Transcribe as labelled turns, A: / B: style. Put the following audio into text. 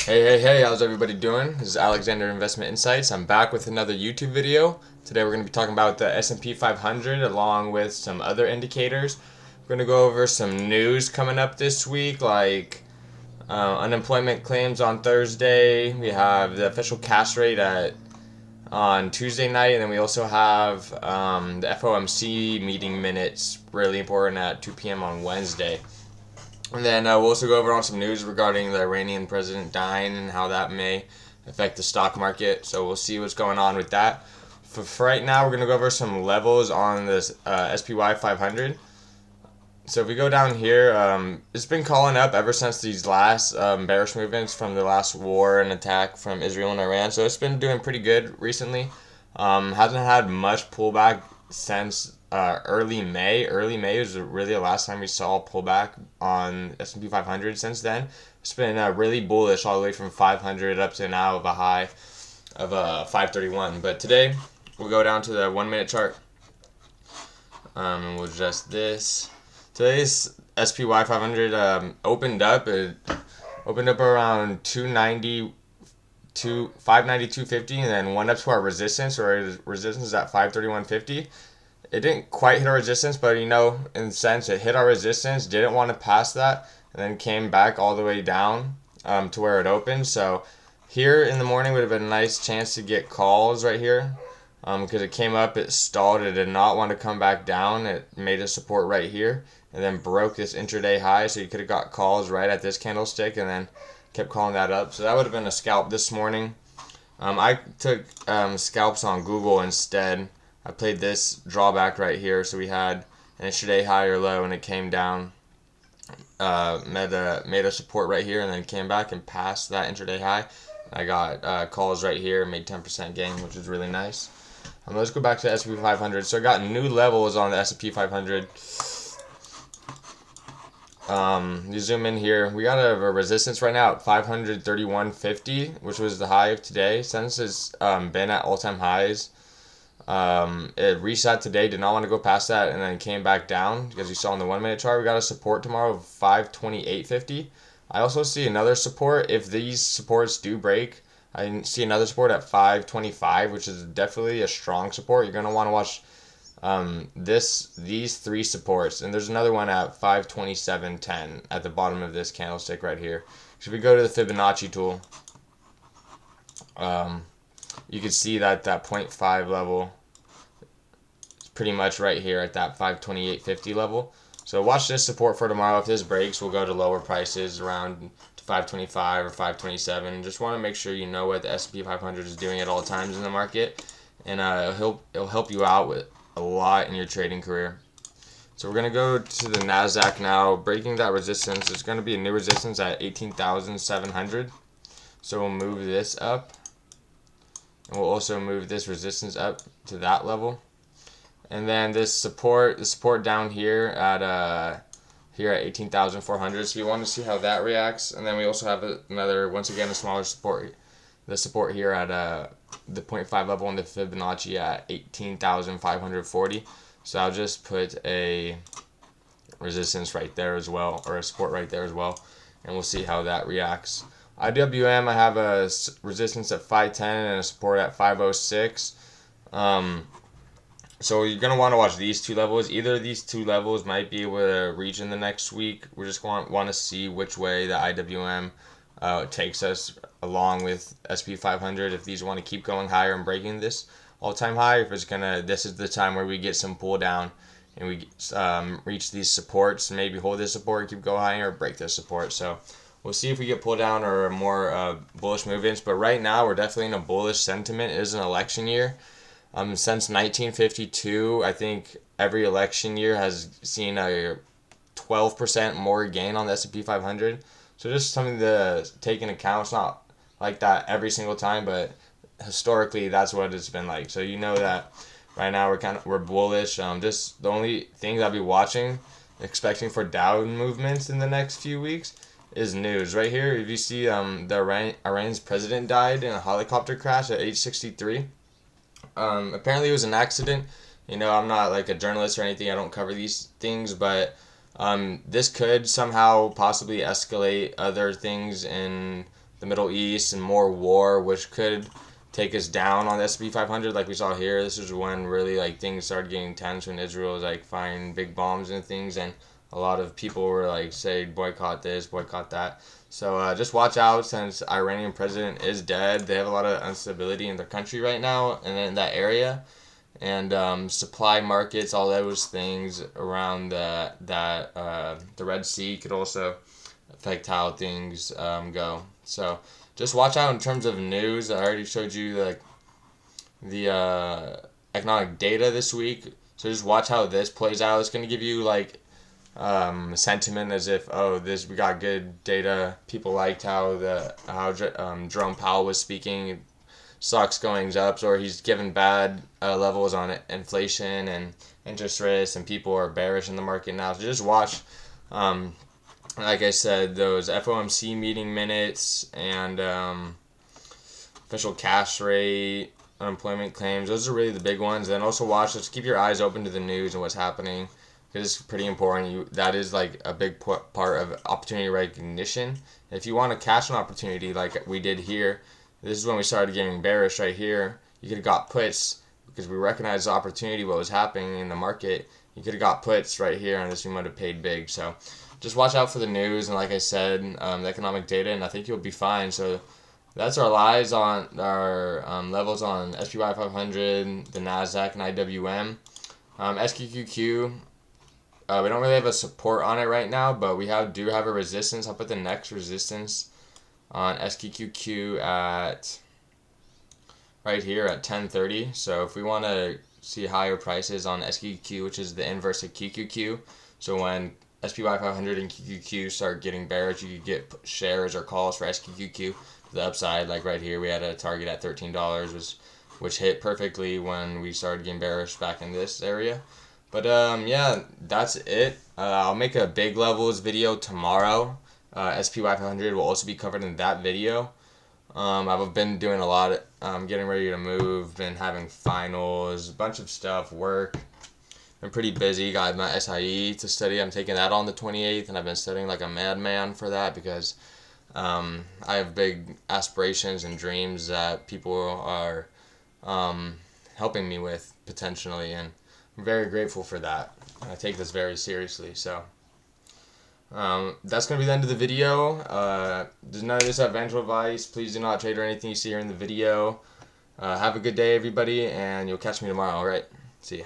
A: Hey, how's everybody doing? This is Alexander Investment Insights. I'm back with another YouTube video. Today we're going to be talking about the S&P 500 along with some other indicators. We're going to go over some news coming up this week, like unemployment claims on Thursday. We have the official cash rate on Tuesday night, and then we also have the FOMC meeting minutes, really important, at 2 p.m. on Wednesday. And then we'll also go over on some news regarding the Iranian president dying and how that may affect the stock market. So we'll see what's going on with that. For right now, we're going to go over some levels on this SPY 500. So if we go down here, it's been calling up ever since these last bearish movements from the last war and attack from Israel and Iran. So it's been doing pretty good recently. Hasn't had much pullback since early May. Early May was really the last time we saw a pullback on S&P 500. Since then, it's been really bullish all the way from 500 up to now of a high of 531. But today, we'll go down to the 1 minute chart. And we'll adjust this. Today's SPY 500 opened up. It opened up around 290 to 592.50 and then went up to our resistance, or our resistance is at 531.50. It didn't quite hit our resistance, but in a sense, it hit our resistance, didn't want to pass that, and then came back all the way down to where it opened. So here in the morning would have been a nice chance to get calls right here. Because it came up, it stalled, it did not want to come back down, it made a support right here, and then broke this intraday high, so you could have got calls right at this candlestick, and then kept calling that up. So that would have been a scalp this morning. I took scalps on Google instead. I played this drawback right here, so we had an intraday high or low, and it came down, made a support right here, and then came back and passed that intraday high. I got calls right here, made 10% gain, which is really nice. Let's go back to the S&P 500. So I got new levels on the S&P 500. You zoom in here. We got a resistance right now at 531.50, which was the high of today. Since it's been at all-time highs, it reset today. Did not want to go past that, and then came back down. As you saw in the 1 minute chart, we got a support tomorrow of 528.50. I also see another support. If these supports do break, I see another support at 525, which is definitely a strong support. You're going to want to watch these three supports, and there's another one at 527.10 at the bottom of this candlestick right here. So if we go to the Fibonacci tool, you can see that 0.5 level is pretty much right here at that 528.50 level. So watch this support for tomorrow. If this breaks, we'll go to lower prices around 525 or 527. Just want to make sure you know what the S&P 500 is doing at all times in the market, and it'll help you out with a lot in your trading career. So we're going to go to the NASDAQ now. Breaking that resistance, there's going to be a new resistance at 18,700. So we'll move this up, and we'll also move this resistance up to that level. And then this support, the support down here at 18,400. So you want to see how that reacts. And then we also have another, once again, a smaller support. The support here at the 0.5 level on the Fibonacci at 18,540. So I'll just put a resistance right there as well, or a support right there as well, and we'll see how that reacts. IWM, I have a resistance at 510 and a support at 506. So you're going to want to watch these two levels. Either of these two levels might be able to reach in the next week. We just want to see which way the IWM takes us along with SP 500. If these want to keep going higher and breaking this all-time high, if it's this is the time where we get some pull down and we reach these supports, and maybe hold this support, keep going higher, or break this support. So we'll see if we get pull down or more bullish movements. But right now, we're definitely in a bullish sentiment. It is an election year. Since 1952, I think every election year has seen a 12% more gain on the S&P 500. So just something to take into account. It's not like that every single time, but historically that's what it's been like. So you know that right now we're bullish. Just the only things I'll be watching, expecting for down movements in the next few weeks, is news. Right here, if you see Iran's president died in a helicopter crash at age 63. Apparently it was an accident. I'm not like a journalist or anything. I don't cover these things, but this could somehow possibly escalate other things in the Middle East and more war, which could take us down on the S&P 500 like we saw here. This is when really like things started getting tense, when Israel was like firing big bombs and things, and a lot of people were like say boycott this, boycott that. So just watch out, since Iranian president is dead. They have a lot of instability in their country right now and in that area, and supply markets, all those things around the Red Sea could also affect how things go. So just watch out in terms of news. I already showed you the economic data this week. So just watch how this plays out. It's going to give you like sentiment as if, oh, this, we got good data. People liked how Jerome Powell was speaking. Stocks going up, or he's given bad levels on inflation and interest rates, and people are bearish in the market now. So just watch. Like I said, those FOMC meeting minutes and official cash rate, unemployment claims, those are really the big ones. And also watch, just keep your eyes open to the news and what's happening, because it's pretty important. That is like a big part of opportunity recognition. If you want to catch an opportunity like we did here, this is when we started getting bearish right here. You could have got puts because we recognized the opportunity, what was happening in the market. You could have got puts right here, and this you might have paid big. So just watch out for the news, and like I said, the economic data, and I think you'll be fine. So that's our lies on our levels on SPY 500, the NASDAQ, and IWM. SQQQ, we don't really have a support on it right now, but we do have a resistance. I'll put the next resistance on SQQQ at right here at 1030. So if we want to see higher prices on SQQQ, which is the inverse of QQQ, so when SPY 500 and QQQ start getting bearish, you could get shares or calls for SQQQ to the upside. Like right here, we had a target at $13, which hit perfectly when we started getting bearish back in this area. But yeah, that's it. I'll make a big levels video tomorrow. SPY 500 will also be covered in that video. I've been doing a lot, getting ready to move, been having finals, a bunch of stuff, work. Been pretty busy. Got my SIE to study. I'm taking that on the 28th, and I've been studying like a madman for that because I have big aspirations and dreams that people are helping me with potentially, and I'm very grateful for that. I take this very seriously. So that's going to be the end of the video. There's none of this financial advice. Please do not trade or anything you see here in the video. Have a good day, everybody, and you'll catch me tomorrow. All right. See ya.